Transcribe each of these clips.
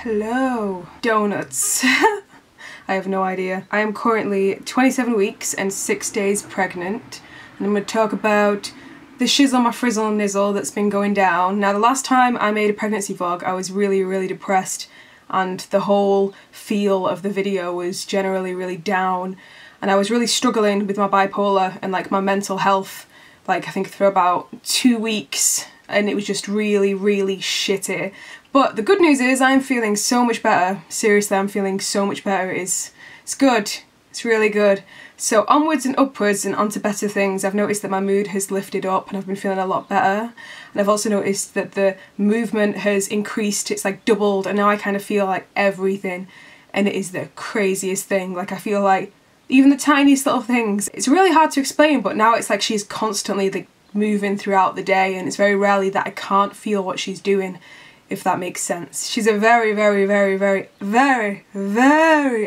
Hello. Donuts. I have no idea. I am currently 27 weeks and 6 days pregnant, and I'm going to talk about the shizzle my frizzle nizzle that's been going down. Now, the last time I made a pregnancy vlog, I was really depressed, and the whole feel of the video was generally really down, and I was really struggling with my bipolar and like my mental health, like I think for about 2 weeks, and it was just really shitty. But the good news is I'm feeling so much better. Seriously, I'm feeling so much better. It's good. It's really good. So onwards and upwards and onto better things. I've noticed that my mood has lifted up and I've been feeling a lot better. And I've also noticed that the movement has increased. It's like doubled, and now I kind of feel like everything. And it is the craziest thing. Like, I feel like even the tiniest little things. It's really hard to explain, but now it's like she's constantly like moving throughout the day, and it's very rarely that I can't feel what she's doing, if that makes sense. She's a very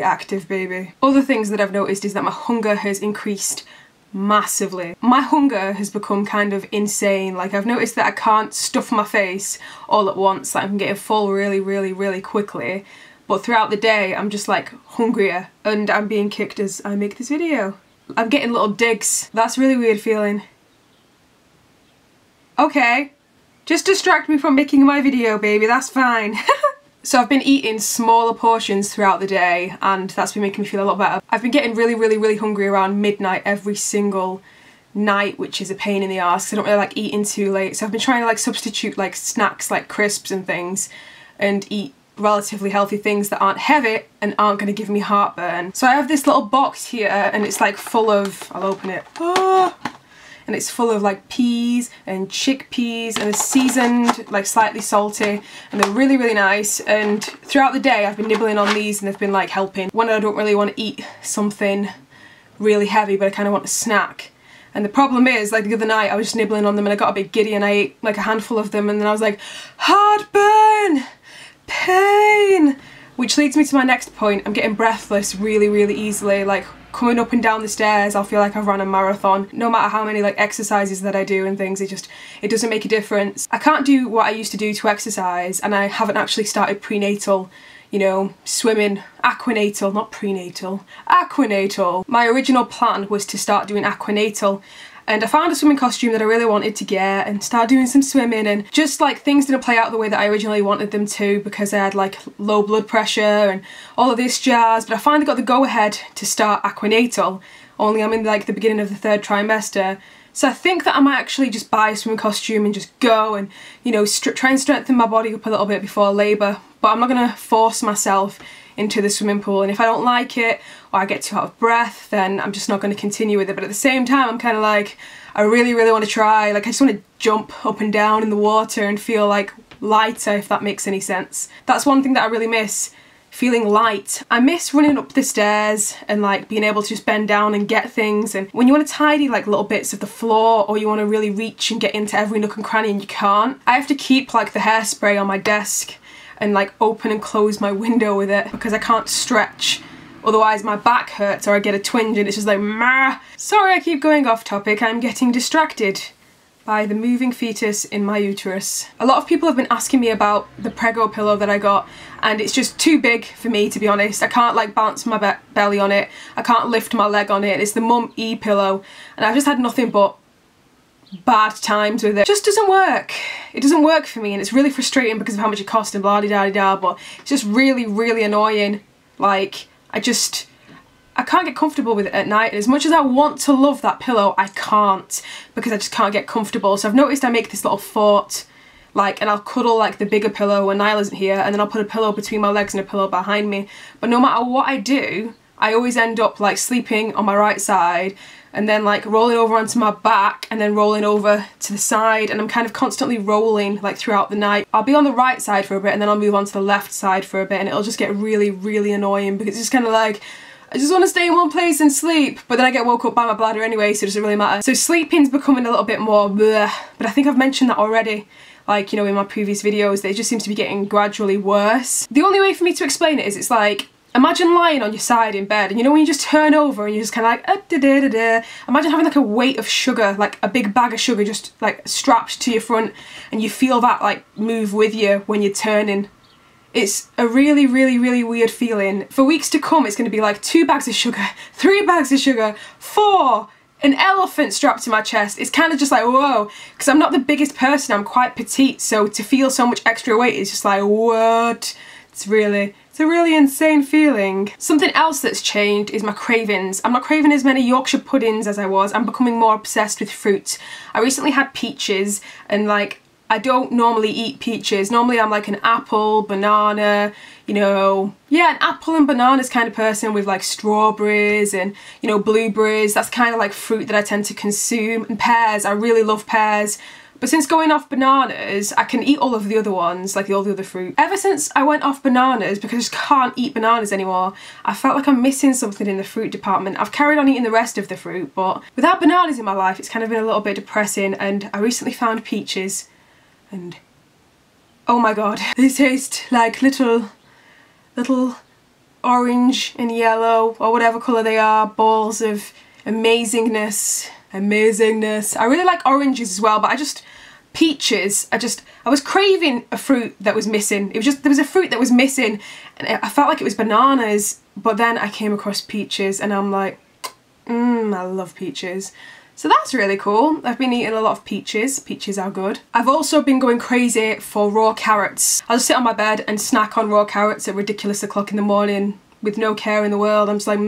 active baby. Other things that I've noticed is that my hunger has increased massively. My hunger has become kind of insane. Like, I've noticed that I can't stuff my face all at once. Like, I'm getting full really quickly. But throughout the day, I'm just like hungrier, and I'm being kicked as I make this video. I'm getting little digs. That's a really weird feeling. Okay. Just distract me from making my video, baby, that's fine. So I've been eating smaller portions throughout the day, and that's been making me feel a lot better. I've been getting really hungry around midnight every single night, which is a pain in the arse because I don't really like eating too late. So I've been trying to like substitute like snacks like crisps and things, and eat relatively healthy things that aren't heavy and aren't going to give me heartburn. So I have this little box here, and it's like full of, I'll open it. Oh. And it's full of like peas and chickpeas, and it's seasoned, like slightly salty, and they're really nice. And throughout the day I've been nibbling on these, and they've been like helping when I don't really want to eat something really heavy but I kind of want a snack. And the problem is, like the other night I was just nibbling on them and I got a bit giddy and I ate like a handful of them, and then I was like, heartburn, pain. Which leads me to my next point. I'm getting breathless really easily. Like, coming up and down the stairs, I'll feel like I've run a marathon. No matter how many like exercises that I do and things, it doesn't make a difference. I can't do what I used to do to exercise, and I haven't actually started prenatal, you know, swimming. Aquanatal, not prenatal. Aquanatal. My original plan was to start doing aquanatal, and I found a swimming costume that I really wanted to get and start doing some swimming, and just like things didn't play out the way that I originally wanted them to because I had like low blood pressure and all of this jazz. But I finally got the go ahead to start aquanatal, only I'm in like the beginning of the 3rd trimester. So I think that I might actually just buy a swimming costume and just go and, you know, try and strengthen my body up a little bit before labour. But I'm not going to force myself into the swimming pool, and if I don't like it or I get too out of breath, then I'm just not going to continue with it. But at the same time, I'm kind of like, I really want to try. Like, I just want to jump up and down in the water and feel like lighter, if that makes any sense. That's one thing that I really miss, feeling light. I miss running up the stairs and like being able to just bend down and get things, and when you want to tidy like little bits of the floor, or you want to really reach and get into every nook and cranny and you can't, I have to keep like the hairspray on my desk and like open and close my window with it because I can't stretch. Otherwise my back hurts or I get a twinge and it's just like meh. Sorry, I keep going off topic. I'm getting distracted by the moving fetus in my uterus. A lot of people have been asking me about the Prego pillow that I got, and it's just too big for me, to be honest. I can't like balance my belly on it. I can't lift my leg on it. It's the Mum E pillow, and I've just had nothing but bad times with it. It just doesn't work. It doesn't work for me, and it's really frustrating because of how much it costs and blah de da de da, but it's just really annoying. Like, I can't get comfortable with it at night, and as much as I want to love that pillow, I can't, because I just can't get comfortable. So I've noticed I make this little fort, like, and I'll cuddle like the bigger pillow when Niall isn't here, and then I'll put a pillow between my legs and a pillow behind me. But no matter what I do, I always end up like sleeping on my right side, and then like rolling over onto my back, and then rolling over to the side, and I'm kind of constantly rolling like throughout the night. I'll be on the right side for a bit, and then I'll move on to the left side for a bit, and it'll just get really annoying because it's just kind of like, I just want to stay in one place and sleep, but then I get woke up by my bladder anyway, so it doesn't really matter. So sleeping's becoming a little bit more bleh, but I think I've mentioned that already, like, you know, in my previous videos, that it just seems to be getting gradually worse. The only way for me to explain it is, it's like, imagine lying on your side in bed, and you know when you just turn over and you're just kind of like, da da da da. Imagine having like a weight of sugar, like a big bag of sugar just like strapped to your front, and you feel that like move with you when you're turning It's a really, really, really weird feeling. For weeks to come, it's going to be like 2 bags of sugar, 3 bags of sugar, 4, an elephant strapped to my chest. It's kind of just like, whoa, because I'm not the biggest person, I'm quite petite, so to feel so much extra weight is just like, what? It's a really insane feeling. Something else that's changed is my cravings. I'm not craving as many Yorkshire puddings as I was. I'm becoming more obsessed with fruit. I recently had peaches, and like, I don't normally eat peaches. Normally I'm like an apple, banana, you know, yeah, an apple and bananas kind of person with like strawberries and, you know, blueberries. That's kind of like fruit that I tend to consume. And pears, I really love pears. But since going off bananas, I can eat all of the other ones, like all the other fruit. Ever since I went off bananas, because I just can't eat bananas anymore, I felt like I'm missing something in the fruit department. I've carried on eating the rest of the fruit, but without bananas in my life, it's kind of been a little bit depressing. And I recently found peaches. And oh my god, they taste like little orange and yellow or whatever colour they are, balls of amazingness. I really like oranges as well, but peaches, I was craving a fruit that was missing. There was a fruit that was missing, and I felt like it was bananas, but then I came across peaches and I'm like, I love peaches. So that's really cool. I've been eating a lot of peaches. Peaches are good. I've also been going crazy for raw carrots. I'll just sit on my bed and snack on raw carrots at ridiculous o'clock in the morning with no care in the world. I'm just like,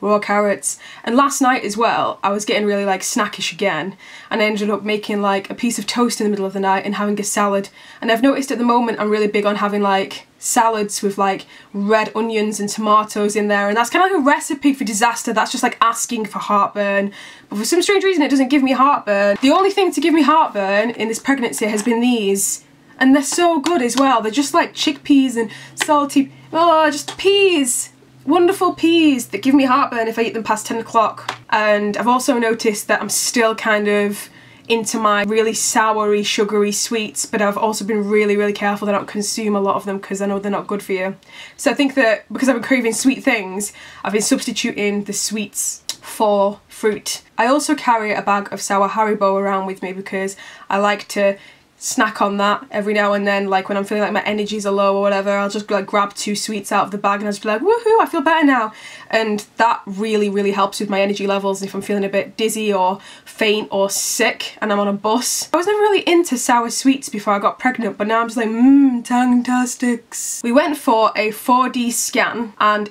raw carrots. And last night as well, I was getting really like snackish again, and I ended up making like a piece of toast in the middle of the night and having a salad. And I've noticed at the moment I'm really big on having like salads with like red onions and tomatoes in there, and that's kind of like a recipe for disaster. That's just like asking for heartburn, but for some strange reason it doesn't give me heartburn. The only thing to give me heartburn in this pregnancy has been these, and they're so good as well. They're just like chickpeas and salty, oh, just peas. Wonderful peas that give me heartburn if I eat them past 10 o'clock. And I've also noticed that I'm still kind of into my really soury, sugary sweets, but I've also been really, really careful that I don't consume a lot of them because I know they're not good for you. So I think that because I've been craving sweet things, I've been substituting the sweets for fruit. I also carry a bag of sour Haribo around with me because I like to snack on that every now and then. Like when I'm feeling like my energies are low or whatever, I'll just like grab 2 sweets out of the bag and I'll just be like, woohoo, I feel better now. And that really, really helps with my energy levels if I'm feeling a bit dizzy or faint or sick and I'm on a bus. I was never really into sour sweets before I got pregnant, but now I'm just like, tantastics. We went for a 4D scan and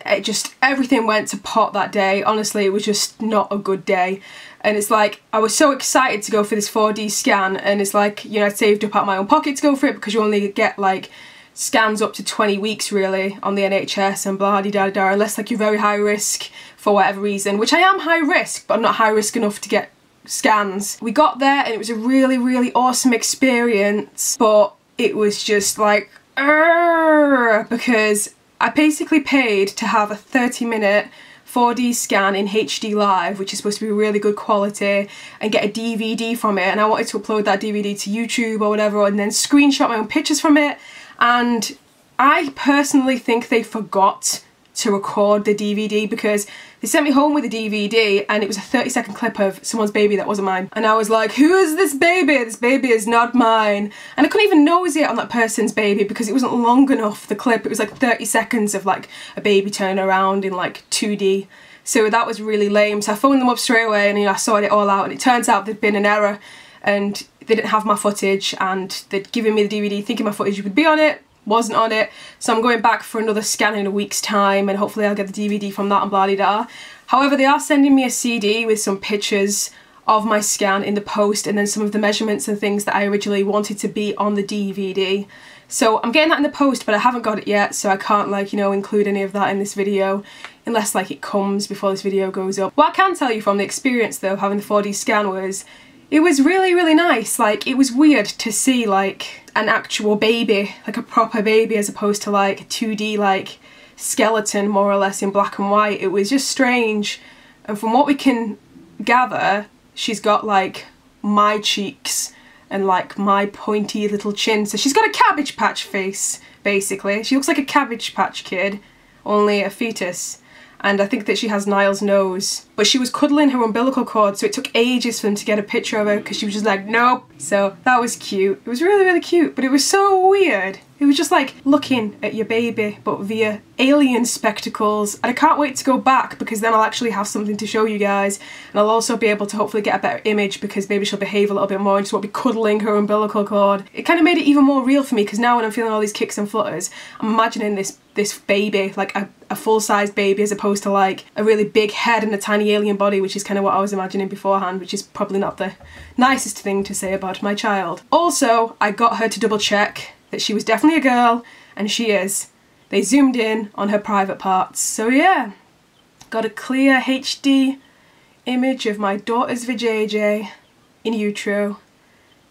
everything went to pot that day. Honestly, it was just not a good day. And it's like, I was so excited to go for this 4D scan, and it's like, you know, I saved up out of my own pocket to go for it because you only get like scans up to 20 weeks really on the NHS and blah de da da, unless like you're very high risk for whatever reason, which I am high risk, but I'm not high risk enough to get scans. We got there and it was a really, really awesome experience, but it was just like, because I basically paid to have a 30-minute 4D scan in HD live, which is supposed to be really good quality, and get a DVD from it, and I wanted to upload that DVD to YouTube or whatever and then screenshot my own pictures from it. And I personally think they forgot to record the DVD because they sent me home with a DVD and it was a 30-second clip of someone's baby that wasn't mine. And I was like, who is this baby? This baby is not mine. And I couldn't even nose it on that person's baby because it wasn't long enough, the clip. It was like 30 seconds of like a baby turning around in like 2D. So that was really lame. So I phoned them up straight away and, you know, I sorted it all out, and it turns out there'd been an error and they didn't have my footage, and they'd given me the DVD thinking my footage would be on it. Wasn't on it, so I'm going back for another scan in a week's time, and hopefully I'll get the DVD from that and blah de da. However, they are sending me a CD with some pictures of my scan in the post, and then some of the measurements and things that I originally wanted to be on the DVD. So I'm getting that in the post, but I haven't got it yet, so I can't, like, you know, include any of that in this video unless like it comes before this video goes up. What I can tell you from the experience though of having the 4D scan was, it was really, really nice. Like, it was weird to see like an actual baby, like a proper baby, as opposed to like a 2D like skeleton more or less in black and white. It was just strange. And from what we can gather, she's got like my cheeks and like my pointy little chin. So she's got a Cabbage Patch face, basically. She looks like a Cabbage Patch Kid, only a fetus. and I think that she has Niall's nose. But she was cuddling her umbilical cord, so it took ages for them to get a picture of her because she was just like, nope. So that was cute. It was really, really cute, but it was so weird. It was just like looking at your baby, but via alien spectacles. And I can't wait to go back because then I'll actually have something to show you guys. And I'll also be able to hopefully get a better image because maybe she'll behave a little bit more and just won't be cuddling her umbilical cord. It kind of made it even more real for me because now when I'm feeling all these kicks and flutters, I'm imagining this baby, like a full-sized baby as opposed to like a really big head and a tiny alien body, which is kind of what I was imagining beforehand, which is probably not the nicest thing to say about my child. Also, I got her to double check that she was definitely a girl, and she is. They zoomed in on her private parts. So yeah, got a clear HD image of my daughter's vajayjay in utero.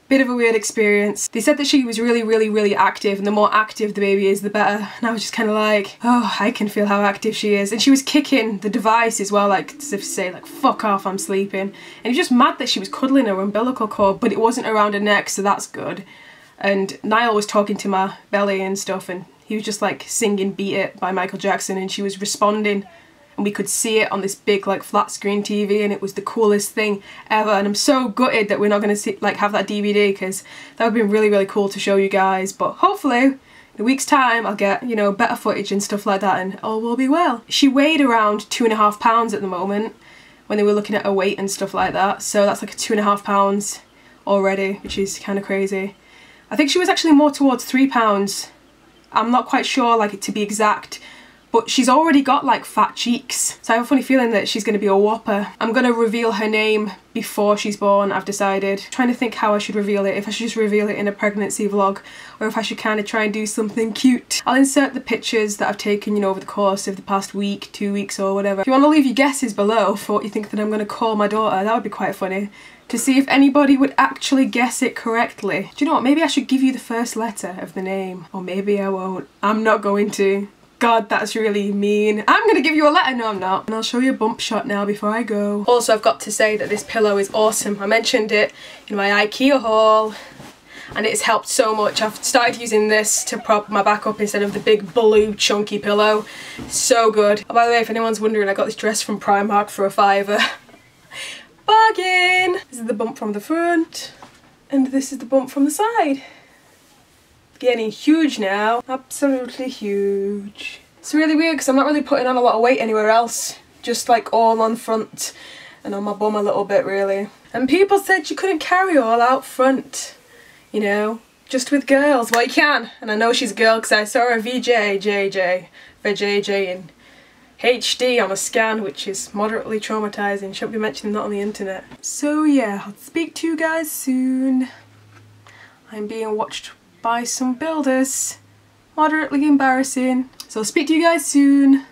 Bit of a weird experience. They said that she was really, really, really active, and the more active the baby is, the better. And I was just kind of like, oh, I can feel how active she is. And she was kicking the device as well, like as if to say, like, fuck off, I'm sleeping. And it was just mad that she was cuddling her umbilical cord, but it wasn't around her neck, so that's good. And Niall was talking to my belly and stuff, and he was just like singing Beat It by Michael Jackson, and she was responding, and we could see it on this big like flat screen TV, and it was the coolest thing ever. And I'm so gutted that we're not going to have that DVD because that would have been really, really cool to show you guys. But hopefully in a week's time I'll get, you know, better footage and stuff like that, and all will be well. She weighed around 2.5 pounds at the moment when they were looking at her weight and stuff like that, so that's like 2.5 pounds already, which is kind of crazy. I think she was actually more towards 3 pounds. I'm not quite sure, like, to be exact, but she's already got like fat cheeks, so I have a funny feeling that she's going to be a whopper. I'm going to reveal her name before she's born, I've decided. Trying to think how I should reveal it, if I should just reveal it in a pregnancy vlog, or if I should kind of try and do something cute. I'll insert the pictures that I've taken, you know, over the course of the past week, 2 weeks or whatever. If you want to leave your guesses below for what you think that I'm going to call my daughter, that would be quite funny, to see if anybody would actually guess it correctly. Do you know what, maybe I should give you the first letter of the name, or maybe I won't. I'm not going to. God, that's really mean. I'm gonna give you a letter. No, I'm not. And I'll show you a bump shot now before I go. Also, I've got to say that this pillow is awesome. I mentioned it in my IKEA haul, and it's helped so much. I've started using this to prop my back up instead of the big blue chunky pillow. So good. Oh, by the way, if anyone's wondering, I got this dress from Primark for £5. Bargain! This is the bump from the front, and this is the bump from the side. Getting huge now. Absolutely huge. It's really weird because I'm not really putting on a lot of weight anywhere else. Just like all on front and on my bum a little bit, really. And people said you couldn't carry all out front, you know, just with girls. Well, you can, and I know she's a girl because I saw her vajayjay in HD on a scan, which is moderately traumatizing. Shouldn't be mentioning that on the internet. So yeah, I'll speak to you guys soon. I'm being watched by some builders. Moderately embarrassing. So I'll speak to you guys soon.